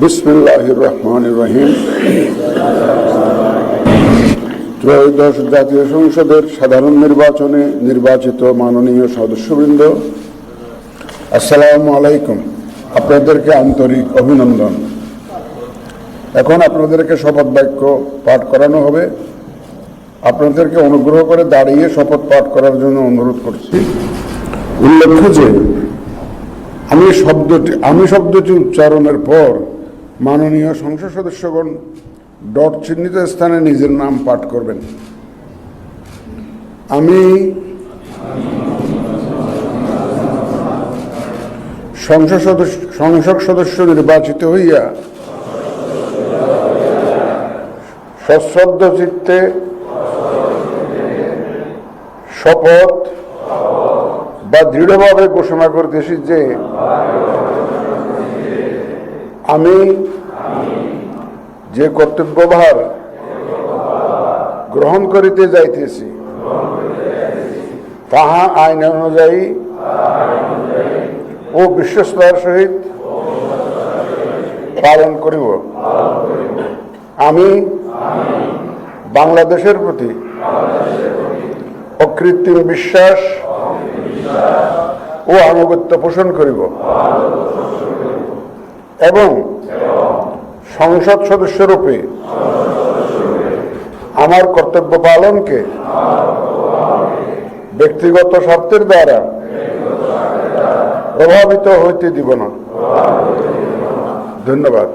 বিসমিল্লাহির রহমানির রহিম। ত্রয়োদশ জাতীয় সংসদের সাধারণ নির্বাচনে নির্বাচিত মাননীয় সদস্যবৃন্দ, আসসালামু আলাইকুম। আপনাদেরকে আন্তরিক অভিনন্দন। এখন আপনাদেরকে শপথ বাক্য পাঠ করানো হবে। আপনাদেরকে অনুগ্রহ করে দাঁড়িয়ে শপথ পাঠ করার জন্য অনুরোধ করছি। উল্লেখ্য যে আমি শব্দটি উচ্চারণের পর মাননীয় সংসদ সদস্যগণ ডট চিহ্নিত স্থানে নিজের নাম পাঠ করবেন। আমি সংসদ সদস্য নির্বাচিত হইয়া সশ্রদ্ধ চিত্তে শপথ বা দৃঢ়ভাবে ঘোষণা করতেছি যে আমি যে কর্তব্যভার গ্রহণ করিতে যাইতেছি তাহা আইন অনুযায়ী ও বিশ্বস্তার সহিত পালন করিব। আমি বাংলাদেশের প্রতি অকৃত্রিম বিশ্বাস ও আনুগত্য পোষণ করিব এবং সংসদ সদস্যরূপে আমার কর্তব্য পালনকে ব্যক্তিগত স্বার্থের দ্বারা প্রভাবিত হইতে দিব না। ধন্যবাদ।